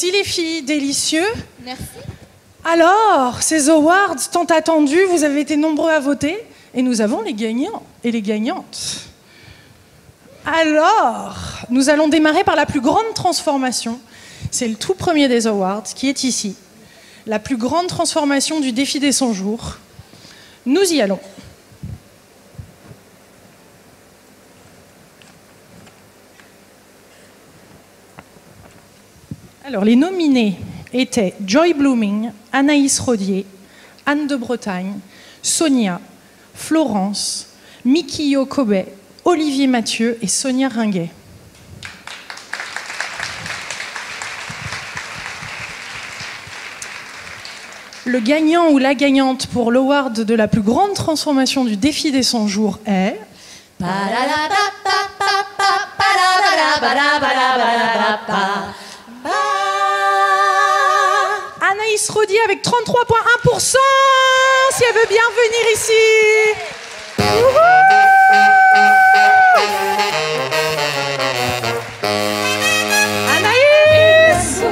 Merci les filles, délicieux. Merci. Alors, ces awards tant attendus, vous avez été nombreux à voter et nous avons les gagnants et les gagnantes. Alors, nous allons démarrer par la plus grande transformation. C'est le tout premier des awards qui est ici. La plus grande transformation du défi des 100 jours. Nous y allons. Alors, les nominés étaient Joy Blooming, Anaïs Rodier, Anne de Bretagne, Sonia, Florence, Mikio Kobe, Olivier Mathieu et Sonia Ringuet. Le gagnant ou la gagnante pour l'award de la plus grande transformation du défi des 100 jours est... Anaïs Rodier avec 33,1%, si elle veut bien venir ici. Anaïs!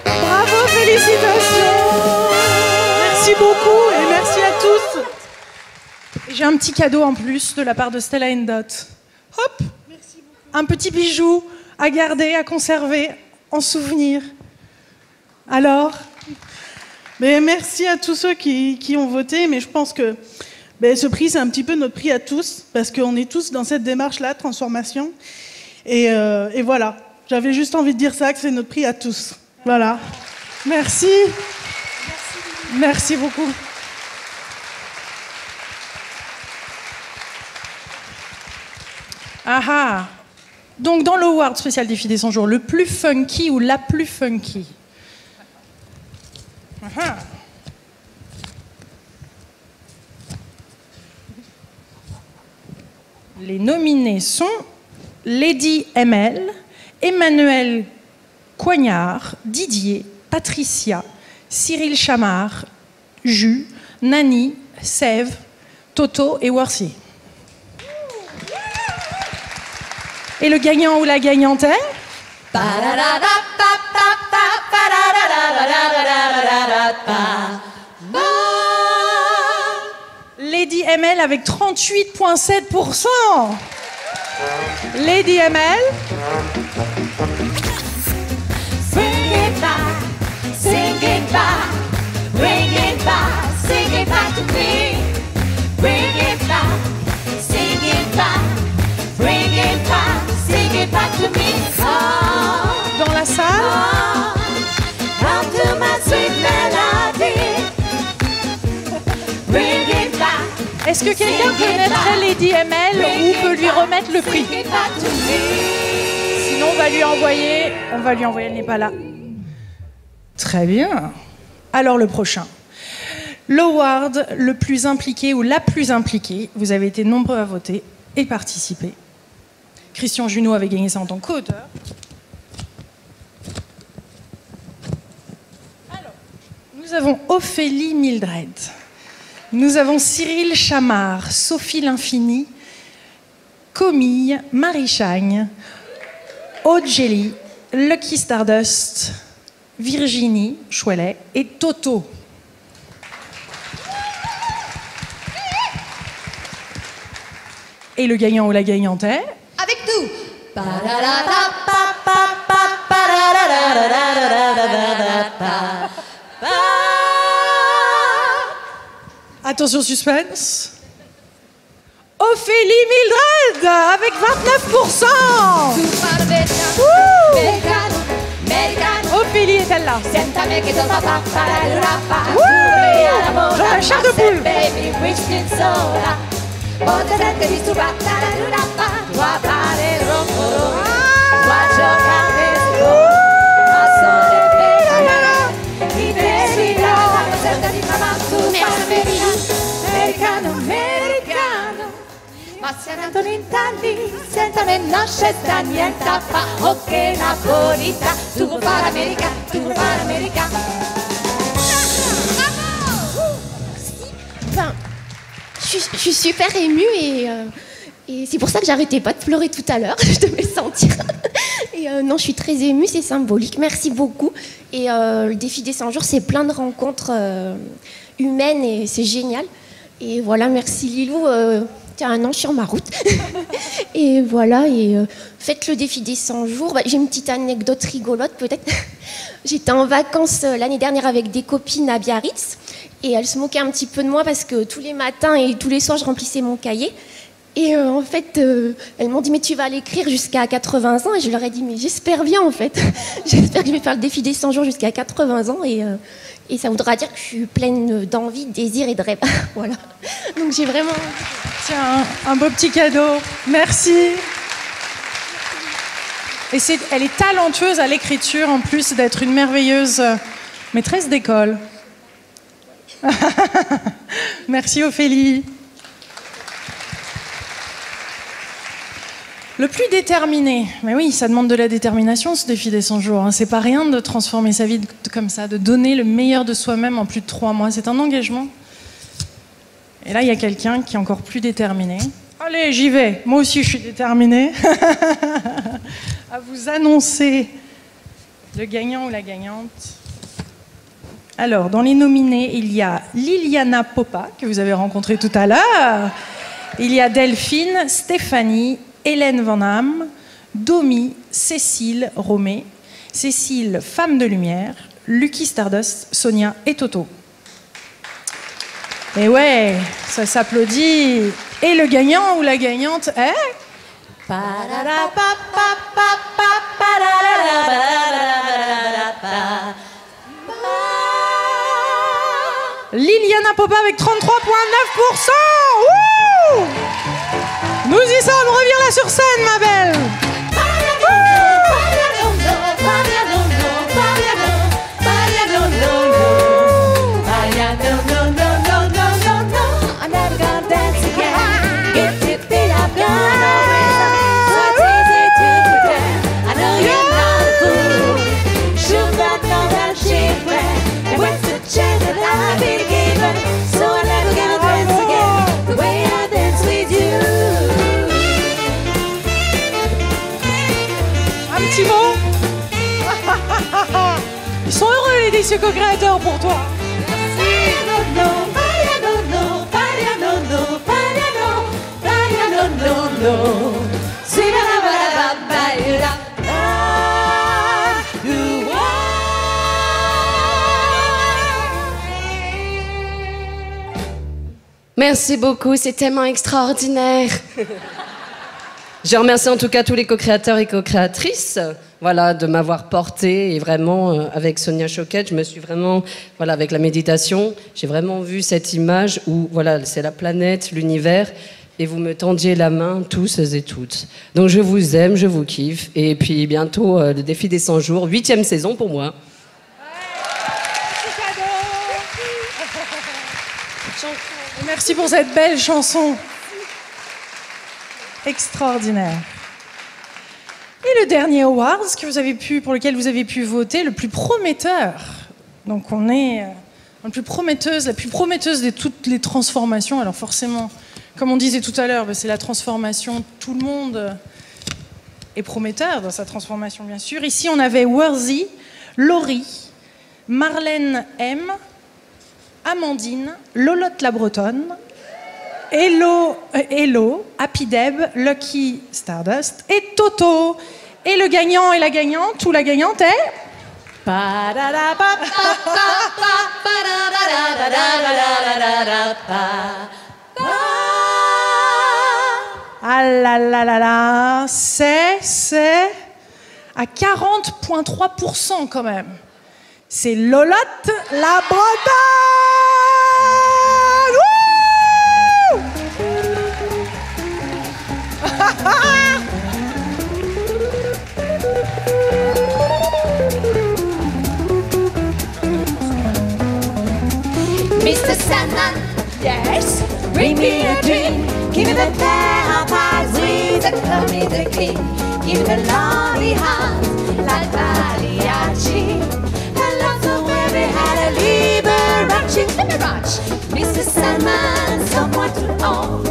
Bravo, félicitations. Merci beaucoup et merci à tous. J'ai un petit cadeau en plus de la part de Stella & Dot. Hop, merci beaucoup. Un petit bijou à garder, à conserver, en souvenir. Alors, mais merci à tous ceux qui ont voté, mais je pense que ce prix, c'est un petit peu notre prix à tous, parce qu'on est tous dans cette démarche-là, transformation. Et voilà, j'avais juste envie de dire ça, que c'est notre prix à tous. Voilà. Merci. Merci beaucoup. Ah ah. Donc dans l'award spécial défi des 100 jours, le plus funky ou la plus funky. Ah ah. Les nominés sont Lady ML, Emmanuel Coignard, Didier, Patricia, Cyril Chamard, Jus, Nani, Sève, Toto et Worthy. Et le gagnant ou la gagnante est Lady ML avec 38,7%. Lady ML. Sing it back, sing it back, bring it back, sing it back to me. Bring it back, sing it back, bring it back, sing it back to me. Oh, dans la salle. oh, come to my sweet melody. Bring it back. Est-ce que quelqu'un connaîtrait Lady ML ou peut lui remettre le prix? Sing it back to me. Sinon, on va lui envoyer, elle n'est pas là. Très bien. Alors le prochain. L'award le plus impliqué ou la plus impliquée, vous avez été nombreux à voter et participer. Christian Junot avait gagné ça en tant qu'auteur. Alors, nous avons Ophélie Mildred. Nous avons Cyril Chamard, Sophie L'Infini, Comille, Marie Chagne, Aude Gély, Lucky Stardust, Virginie Chouelet et Toto. Et le gagnant ou la gagnante est... Avec nous. Attention, suspense. Ophélie Mildred avec 29%. Ophélie est-elle là? Genre la chair de poule. americano. Ma se ne in tanti, senza ne nasce sta niente fa. Ok, Napolita, tu vuoi fare America, tu vuoi fare America. Enfin, je suis super émue et c'est pour ça que j'arrêtais pas de pleurer tout à l'heure. Je devais sentir. Et non, je suis très émue, c'est symbolique. Merci beaucoup. Et le défi des 100 jours, c'est plein de rencontres humaines et c'est génial. Et voilà, merci Lilou. Tiens, un an sur ma route. Et voilà, et faites le défi des 100 jours. Bah, j'ai une petite anecdote rigolote peut-être. J'étais en vacances l'année dernière avec des copines à Biarritz et elles se moquaient un petit peu de moi parce que tous les matins et tous les soirs, je remplissais mon cahier. Et en fait, elles m'ont dit « Mais tu vas l'écrire jusqu'à 80 ans ?» Et je leur ai dit « Mais j'espère bien en fait. J'espère que je vais faire le défi des 100 jours jusqu'à 80 ans et ça voudra dire que je suis pleine d'envie, de désir et de rêve. » Voilà. Donc j'ai vraiment... Tiens, un beau petit cadeau. Merci. Et elle est talentueuse à l'écriture, en plus d'être une merveilleuse maîtresse d'école. Merci Ophélie. Le plus déterminé. Mais oui, ça demande de la détermination, ce défi des 100 jours. Hein. C'est pas rien de transformer sa vie comme ça, de donner le meilleur de soi-même en plus de 3 mois. C'est un engagement. Et là, il y a quelqu'un qui est encore plus déterminé. Allez, j'y vais. Moi aussi, je suis déterminée à vous annoncer le gagnant ou la gagnante. Alors, dans les nominés, il y a Liliana Popa, que vous avez rencontrée tout à l'heure. Il y a Delphine, Stéphanie, Hélène Van Ham, Domi, Cécile Romé, Cécile Femme de Lumière, Lucky Stardust, Sonia et Toto. Et ouais, ça s'applaudit. Et le gagnant ou la gagnante est... Liliana Popa avec 33,9%. Ouh, nous y sommes, reviens là sur scène, ma belle. Ils sont heureux les délicieux co-créateurs pour toi. Merci beaucoup, c'est tellement extraordinaire. Je remercie en tout cas tous les co-créateurs et co-créatrices, voilà, de m'avoir porté et vraiment avec Sonia Choquette, je me suis vraiment, voilà, avec la méditation, j'ai vraiment vu cette image où, voilà, c'est la planète, l'univers, et vous me tendiez la main tous et toutes. Donc je vous aime, je vous kiffe, et puis bientôt le défi des 100 jours, 8e saison pour moi. Merci pour cette belle chanson. Extraordinaire. Et le dernier award pour lequel vous avez pu voter, le plus prometteur. Donc on est la plus prometteuse de toutes les transformations. Alors forcément, comme on disait tout à l'heure, c'est la transformation. Tout le monde est prometteur dans sa transformation, bien sûr. Ici, on avait Worthy, Laurie, Marlène M, Amandine, Lolotte la Bretonne, Hello, Happy Deb, Lucky Stardust et Toto. Et le gagnant et la gagnante, ou la gagnante est... Ah là là là là, c'est à 40,3% quand même. C'est Lolotte la Bretonne. Mr. Sandman, yes, Bring me a drink. Give me the clear sweet and love me the king. Give me the lonely heart like Pagliacci. And lots of where we had a Liberace. Let me watch. Mr. Sandman, someone to own.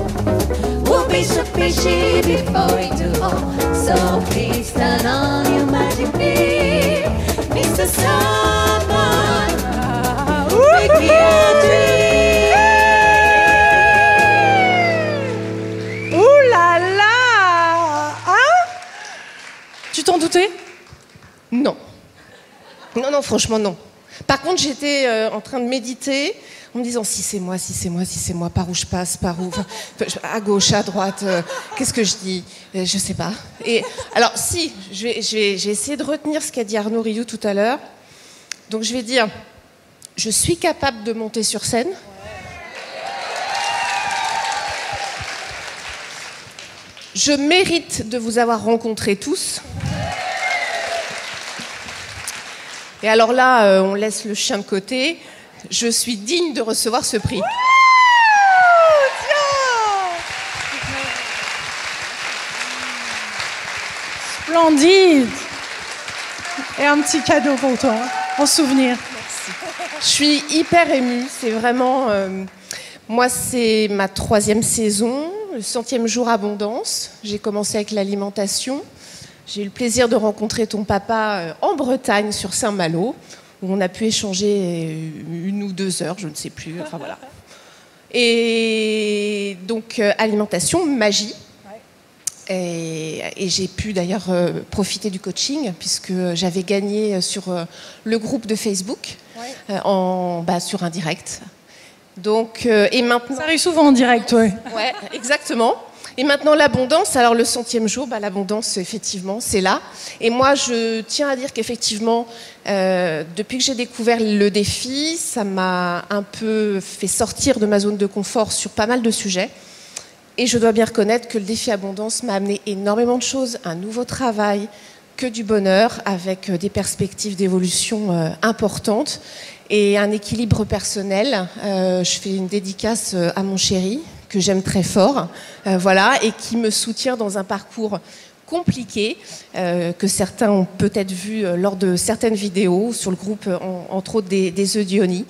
We'll be so fishy before we do home. So please turn on your magic beam. Mr. Sandman, make me a dream. Ouh là là! Hein? Tu t'en doutais? Non. Non, franchement, non. Par contre, j'étais en train de méditer en me disant si c'est moi, par où je passe, par où, enfin, à gauche, à droite, qu'est-ce que je dis, je sais pas. Et alors, si, j'ai essayé de retenir ce qu'a dit Arnaud Rioux tout à l'heure. Donc, je vais dire, je suis capable de monter sur scène. Je mérite de vous avoir rencontrés tous. Et alors là, on laisse le chien de côté. Je suis digne de recevoir ce prix. Splendide! Et un petit cadeau pour toi, en souvenir. Je suis hyper émue. C'est vraiment... moi, c'est ma 3e saison, le 100e jour abondance. J'ai commencé avec l'alimentation. J'ai eu le plaisir de rencontrer ton papa en Bretagne, sur Saint-Malo, où on a pu échanger 1 ou 2 heures, je ne sais plus, enfin voilà. Et donc, alimentation, magie. Et j'ai pu d'ailleurs profiter du coaching, puisque j'avais gagné sur le groupe de Facebook, sur un direct. Donc, et maintenant... Ça arrive souvent en direct, ouais. Ouais, exactement. Et maintenant, l'abondance, alors le 100e jour, l'abondance, effectivement, c'est là. Et moi, je tiens à dire qu'effectivement, depuis que j'ai découvert le défi, ça m'a un peu fait sortir de ma zone de confort sur pas mal de sujets. Et je dois bien reconnaître que le défi abondance m'a amené énormément de choses, un nouveau travail, que du bonheur, avec des perspectives d'évolution importantes et un équilibre personnel. Je fais une dédicace à mon chéri, que j'aime très fort, voilà, et qui me soutient dans un parcours compliqué, que certains ont peut-être vu lors de certaines vidéos sur le groupe, entre autres des Eudioni.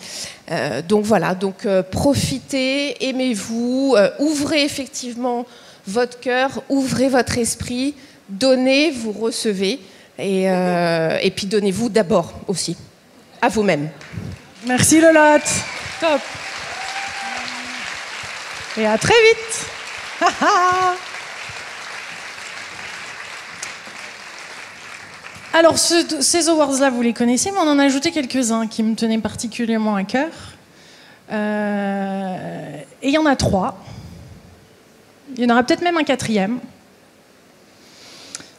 Donc voilà, donc profitez, aimez-vous, ouvrez effectivement votre cœur, ouvrez votre esprit, donnez, vous recevez, et puis donnez-vous d'abord aussi, à vous-même. Merci Lolotte. Top. Et à très vite. Alors, ces awards-là, vous les connaissez, mais on en a ajouté quelques-uns qui me tenaient particulièrement à cœur. Et il y en a 3. Il y en aura peut-être même un 4e.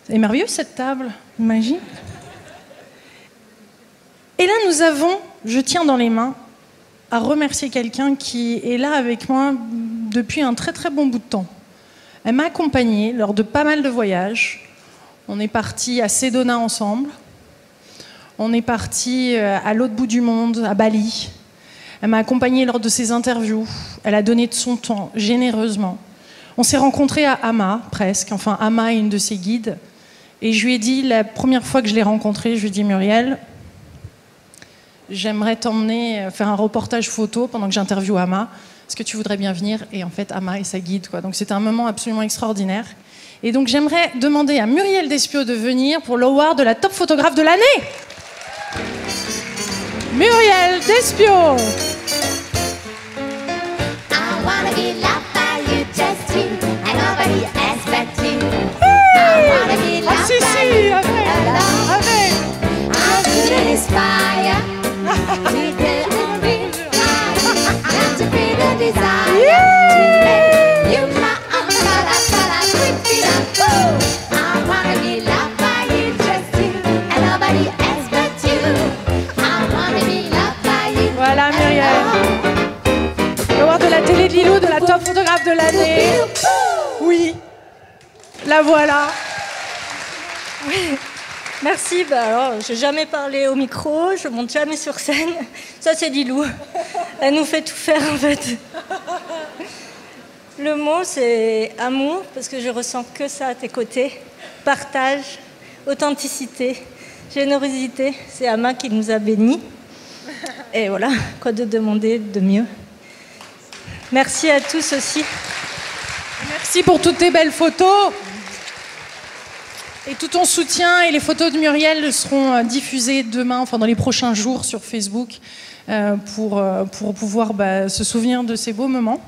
C'est merveilleux, cette table. Magie. Et là, nous avons, je tiens dans les mains, à remercier quelqu'un qui est là avec moi depuis un très très bon bout de temps. Elle m'a accompagnée lors de pas mal de voyages. On est partis à Sedona ensemble. On est partis à l'autre bout du monde, à Bali. Elle m'a accompagnée lors de ses interviews. Elle a donné de son temps, généreusement. On s'est rencontrés à Hama, presque. Enfin, Hama est une de ses guides. Et je lui ai dit, la première fois que je l'ai rencontrée, je lui ai dit, Muriel, j'aimerais t'emmener faire un reportage photo pendant que j'interviewe Hama. Est-ce que tu voudrais bien venir? Et en fait, Hama est sa guide, quoi. Donc c'était un moment absolument extraordinaire. Et donc j'aimerais demander à Muriel Despio de venir pour l'award de la top photographe de l'année. Muriel Despio. I wanna be loved by you, just you, and nobody else but you. Hey! I wanna be loved Ah si, by si, you avec, alone. avec. I'm good and inspire to the unreal. Got to be the desire to make you my quick feet up. I wanna be loved by you, just you, and nobody else but you. I wanna be loved by you. Voilà Muriel. L'award de la télé de Lilou, de la top photographe de l'année. Oui, la voilà. Oui. Merci. Alors, j'ai jamais parlé au micro, je monte jamais sur scène. Ça, c'est Lilou. Elle nous fait tout faire, en fait. Le mot, c'est amour, parce que je ressens que ça à tes côtés. Partage, authenticité, générosité. C'est Ama qui nous a bénis. Et voilà, quoi de demander de mieux. Merci à tous aussi. Merci pour toutes tes belles photos. Et tout ton soutien et les photos de Muriel seront diffusées demain, enfin dans les prochains jours sur Facebook, pour pouvoir se souvenir de ces beaux moments.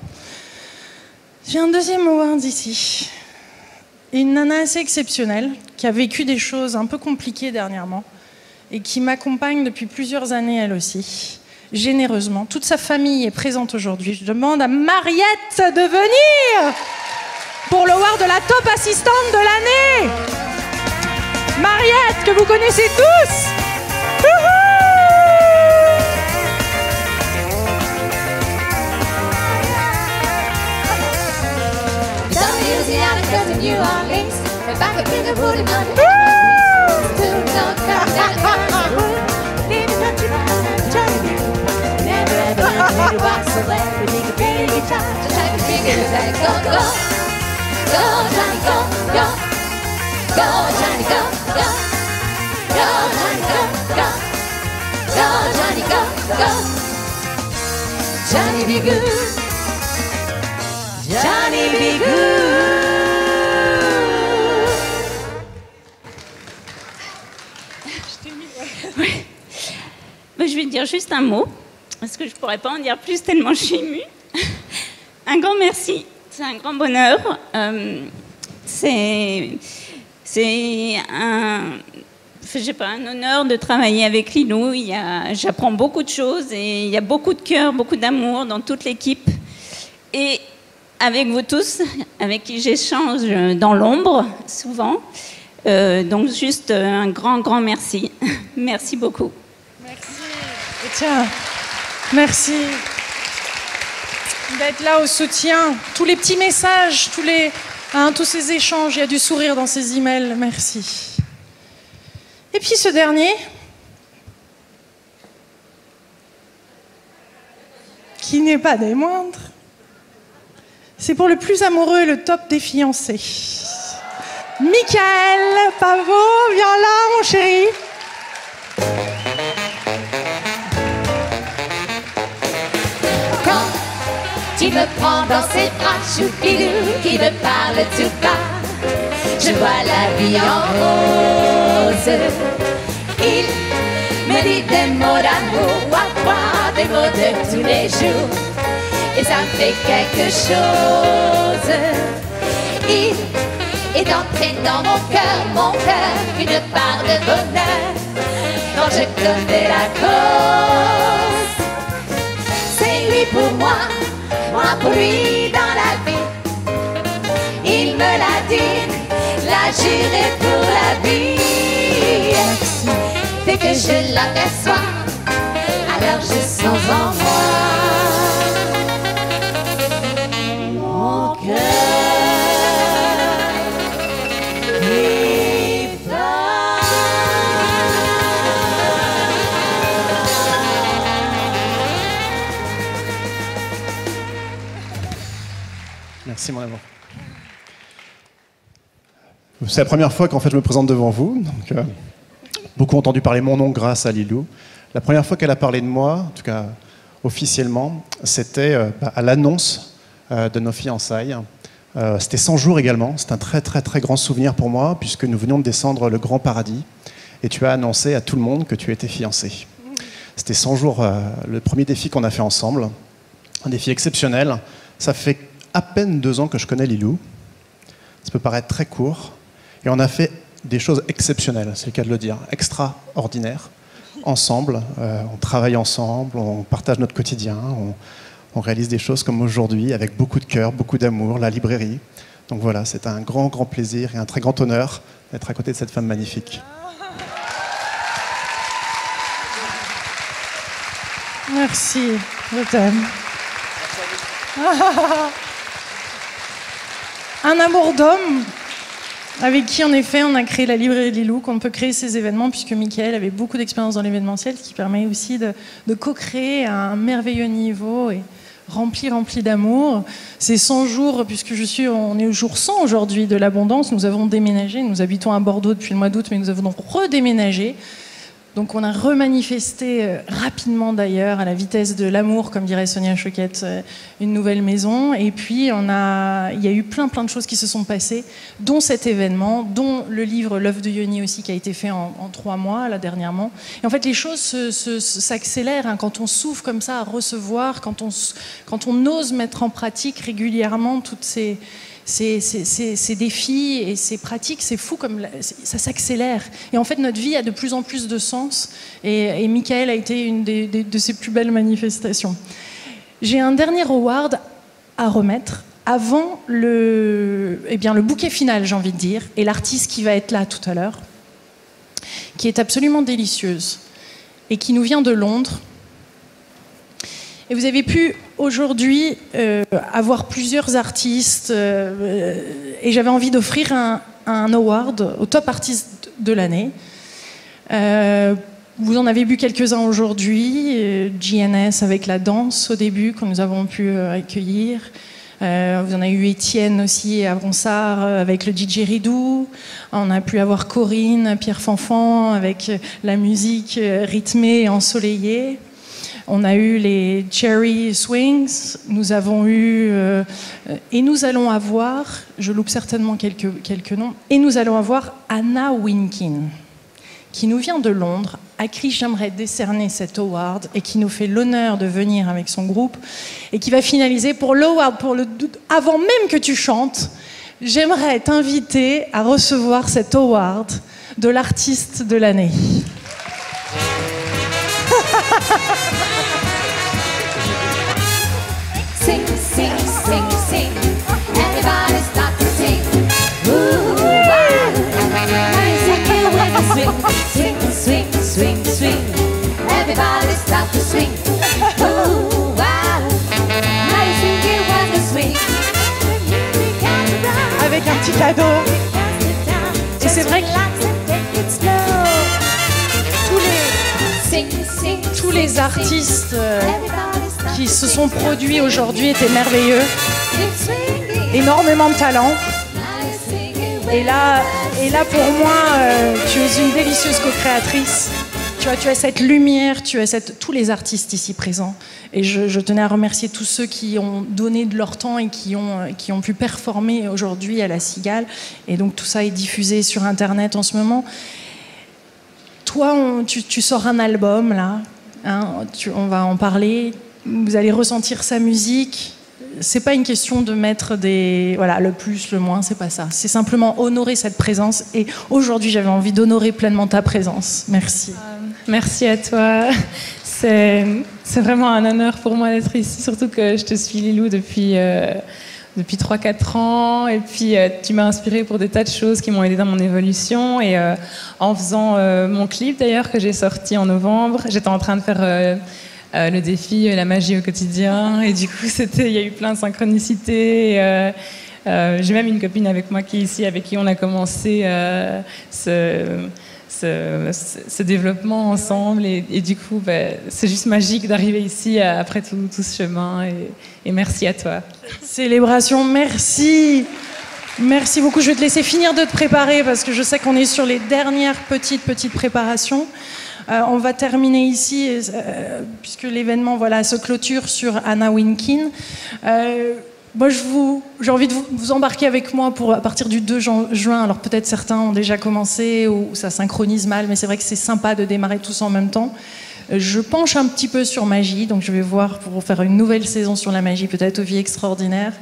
J'ai un deuxième award ici. Une nana assez exceptionnelle qui a vécu des choses un peu compliquées dernièrement et qui m'accompagne depuis plusieurs années elle aussi, généreusement. Toute sa famille est présente aujourd'hui. Je demande à Mariette de venir pour l'award de la top assistante de l'année. Mariette, que vous connaissez tous. New Orleans, we're back up in the wood and never ever let me walk away. We take a pretty guitar, just like a finger and go, go, go, Johnny, go, go, go, Johnny, go, go, go, Johnny, go, go, go, Johnny, go, go, Johnny be good, Johnny be good. Je vais dire juste un mot, parce que je ne pourrais pas en dire plus tellement je suis émue. Un grand merci, c'est un grand bonheur. C'est un honneur de travailler avec Lilou. J'apprends beaucoup de choses et il y a beaucoup de cœur, beaucoup d'amour dans toute l'équipe. Et avec vous tous, avec qui j'échange dans l'ombre, souvent. Donc juste un grand merci. Merci beaucoup. Et tiens, merci d'être là au soutien. Tous les petits messages, tous ces échanges, il y a du sourire dans ces emails. Merci. Et puis ce dernier, qui n'est pas des moindres, c'est pour le plus amoureux et le top des fiancés. Michael Pavot, viens là, mon chéri. Tu me prends dans ses bras, choupidou, qui me parle tout bas. Je vois la vie en rose. Il me dit des mots d'amour, ouah, des mots de tous les jours. Et ça me fait quelque chose. Il est entré dans mon cœur, une part de bonheur. Quand je connais la cause, c'est lui pour moi pour lui dans la vie. Il me l'a dit, l'a juré pour la vie. Dès que je l'aperçois, alors je sens en moi mon cœur qui bat. Merci mon amour. C'est la première fois qu'en fait je me présente devant vous. Donc, beaucoup ont entendu parler mon nom grâce à Lilou. La première fois qu'elle a parlé de moi, en tout cas officiellement, c'était à l'annonce de nos fiançailles. C'était 100 jours également. C'est un très grand souvenir pour moi puisque nous venions de descendre le Grand Paradis et tu as annoncé à tout le monde que tu étais fiancée. C'était 100 jours, le premier défi qu'on a fait ensemble. Un défi exceptionnel. Ça fait à peine 2 ans que je connais Lilou. Ça peut paraître très court. Et on a fait des choses exceptionnelles, c'est le cas de le dire, extraordinaires, ensemble. On travaille ensemble, on partage notre quotidien, on réalise des choses comme aujourd'hui, avec beaucoup de cœur, beaucoup d'amour, la librairie. Donc voilà, c'est un grand plaisir et un très grand honneur d'être à côté de cette femme magnifique. Merci, je t'aime. Un amour d'homme avec qui, en effet, on a créé la librairie de Lilou, qu'on peut créer ces événements, puisque Mickaël avait beaucoup d'expérience dans l'événementiel, ce qui permet aussi de co-créer à un merveilleux niveau. Et rempli d'amour. C'est 100 jours, puisque on est au jour 100 aujourd'hui de l'abondance. Nous avons déménagé, nous habitons à Bordeaux depuis le mois d'août, mais nous avons donc redéménagé. Donc on a remanifesté rapidement d'ailleurs, à la vitesse de l'amour, comme dirait Sonia Choquette, une nouvelle maison. Et puis il y a eu plein de choses qui se sont passées, dont cet événement, dont le livre L'œuf de Yoni aussi, qui a été fait en 3 mois, là dernièrement. Et en fait les choses s'accélèrent hein, quand on s'ouvre comme ça à recevoir, quand on ose mettre en pratique régulièrement toutes ces défis et ces pratiques, c'est fou comme ça s'accélère. Et en fait, notre vie a de plus en plus de sens. Et Michael a été une de ses plus belles manifestations. J'ai un dernier award à remettre avant le bouquet final, j'ai envie de dire, et l'artiste qui va être là tout à l'heure, qui est absolument délicieuse et qui nous vient de Londres. Et vous avez pu aujourd'hui avoir plusieurs artistes et j'avais envie d'offrir un award au top artiste de l'année. Vous en avez vu quelques-uns aujourd'hui, GNS avec la danse au début que nous avons pu accueillir. Vous en avez eu Étienne aussi à Ronsard avec le DJ Ridou. On a pu avoir Corinne, Pierre Fanfan avec la musique rythmée et ensoleillée. On a eu les Cherry Swings, nous avons eu, et nous allons avoir, je loupe certainement quelques noms, et nous allons avoir Anna Winkin, qui nous vient de Londres, à qui j'aimerais décerner cet award, et qui nous fait l'honneur de venir avec son groupe, et qui va finaliser pour l'award, avant même que tu chantes, j'aimerais t'inviter à recevoir cet award de l'artiste de l'année. Sing, sing, sing, sing. Everybody start to sing. Ooh, wow. Sing it with a swing, swing, swing, swing, swing. Everybody start to swing. Ooh, wow. Now sing it with a swing. Avec un petit cadeau. Et c'est vrai que tous les artistes qui se sont produits aujourd'hui étaient merveilleux, énormément de talent. Et là pour moi, tu es une délicieuse co-créatrice. Tu as cette lumière, tous les artistes ici présents. Et je tenais à remercier tous ceux qui ont donné de leur temps et qui ont pu performer aujourd'hui à la Cigale. Et donc tout ça est diffusé sur Internet en ce moment. Toi, tu sors un album là, hein, on va en parler. Vous allez ressentir sa musique. C'est pas une question de mettre le plus, le moins, c'est pas ça. C'est simplement honorer cette présence. Et aujourd'hui, j'avais envie d'honorer pleinement ta présence. Merci. Merci à toi. C'est vraiment un honneur pour moi d'être ici, surtout que je te suis, Lilou, depuis 3-4 ans. Et puis, tu m'as inspirée pour des tas de choses qui m'ont aidée dans mon évolution. Et en faisant mon clip, d'ailleurs, que j'ai sorti en novembre, j'étais en train de faire le défi La magie au quotidien. Et du coup, il y a eu plein de synchronicités. J'ai même une copine avec moi qui est ici, avec qui on a commencé ce développement ensemble. Et du coup, c'est juste magique d'arriver ici après tout ce chemin. Et merci à toi. Célébration, merci. Merci beaucoup. Je vais te laisser finir de te préparer parce que je sais qu'on est sur les dernières petites préparations. On va terminer ici puisque l'événement se clôture sur Anna Winkin. Moi, j'ai envie de vous embarquer avec moi à partir du 2 juin. Alors peut-être certains ont déjà commencé ou ça synchronise mal, mais c'est vrai que c'est sympa de démarrer tous en même temps. Je penche un petit peu sur magie, donc je vais voir pour faire une nouvelle saison sur la magie, peut-être aux vies extraordinaires.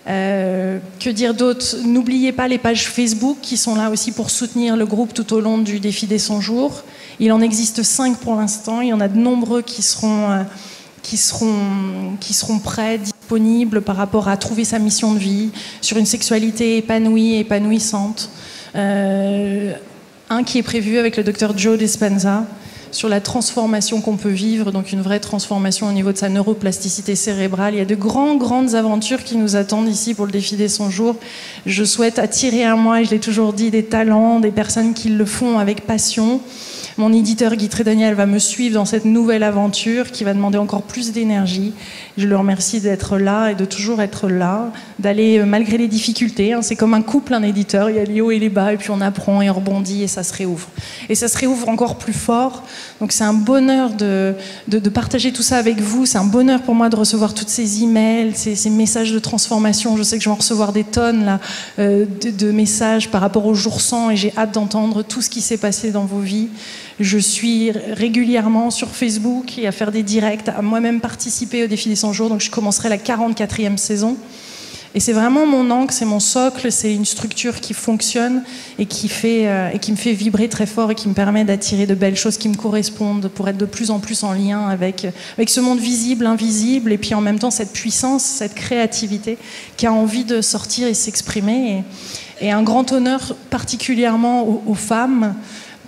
Que dire d'autre? N'oubliez pas les pages Facebook qui sont là aussi pour soutenir le groupe tout au long du défi des 100 jours. Il en existe 5 pour l'instant. Il y en a de nombreux qui seront prêts, disponibles par rapport à trouver sa mission de vie, sur une sexualité épanouie, épanouissante. Un qui est prévu avec le docteur Joe Dispenza sur la transformation qu'on peut vivre, donc une vraie transformation au niveau de sa neuroplasticité cérébrale. Il y a de grandes aventures qui nous attendent ici pour le défi des 100 jours. Je souhaite attirer à moi, et je l'ai toujours dit, des talents, des personnes qui le font avec passion, Mon éditeur Guy Trédaniel va me suivre dans cette nouvelle aventure qui va demander encore plus d'énergie. Je le remercie d'être là et de toujours être là, d'aller malgré les difficultés. Hein. C'est comme un couple, un éditeur, il y a les hauts et les bas, et puis on apprend et on rebondit et ça se réouvre. Et ça se réouvre encore plus fort. Donc c'est un bonheur de partager tout ça avec vous. C'est un bonheur pour moi de recevoir toutes ces emails, ces messages de transformation. Je sais que je vais en recevoir des tonnes là, de messages par rapport au jour 100 et j'ai hâte d'entendre tout ce qui s'est passé dans vos vies. Je suis régulièrement sur Facebook et à faire des directs, à moi-même participer au défi des 100 jours. Donc je commencerai la 44e saison. Et c'est vraiment mon ancre, c'est mon socle, c'est une structure qui fonctionne et qui me fait vibrer très fort et qui me permet d'attirer de belles choses qui me correspondent pour être de plus en plus en lien avec ce monde visible, invisible, et puis en même temps cette puissance, cette créativité qui a envie de sortir et s'exprimer. Et un grand honneur particulièrement aux femmes,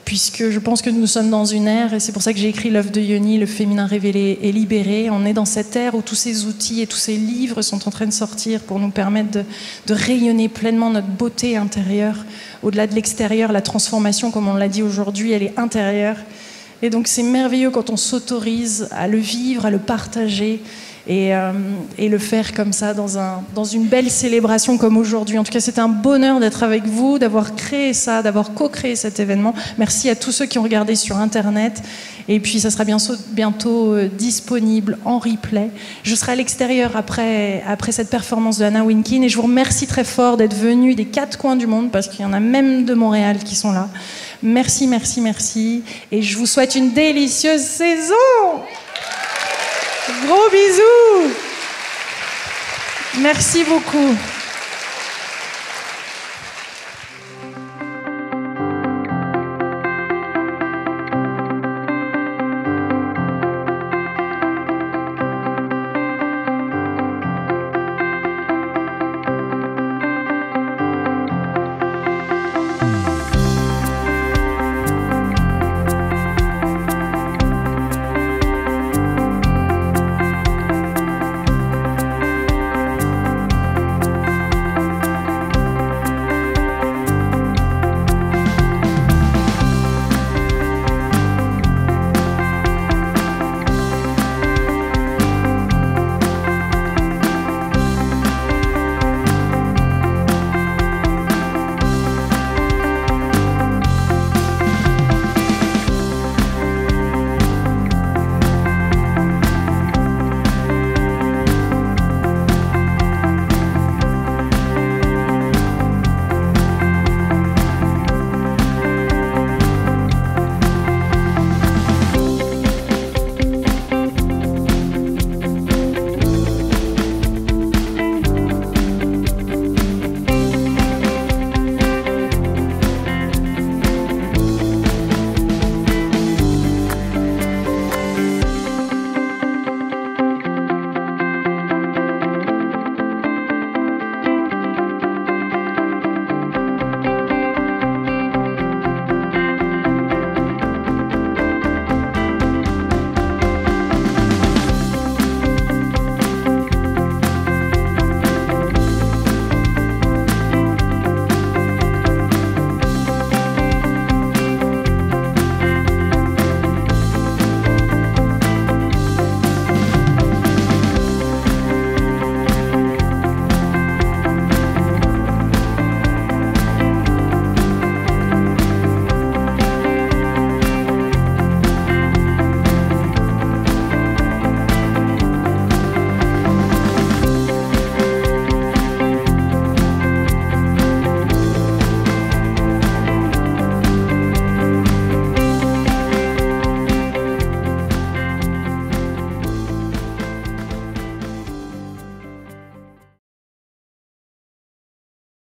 puisque je pense que nous sommes dans une ère, et c'est pour ça que j'ai écrit l'œuvre de Yoni, Le féminin révélé et libéré. On est dans cette ère où tous ces outils et tous ces livres sont en train de sortir pour nous permettre de rayonner pleinement notre beauté intérieure. Au-delà de l'extérieur, la transformation, comme on l'a dit aujourd'hui, elle est intérieure. Et donc c'est merveilleux quand on s'autorise à le vivre, à le partager, et le faire comme ça dans une belle célébration comme aujourd'hui. En tout cas, c'était un bonheur d'être avec vous, d'avoir créé ça, d'avoir co-créé cet événement. Merci à tous ceux qui ont regardé sur Internet. Et puis, ça sera bientôt disponible en replay. Je serai à l'extérieur après cette performance de Anna Winkin. Et je vous remercie très fort d'être venus des 4 coins du monde, parce qu'il y en a même de Montréal qui sont là. Merci, merci, merci. Et je vous souhaite une délicieuse saison. Gros bisous. Merci beaucoup.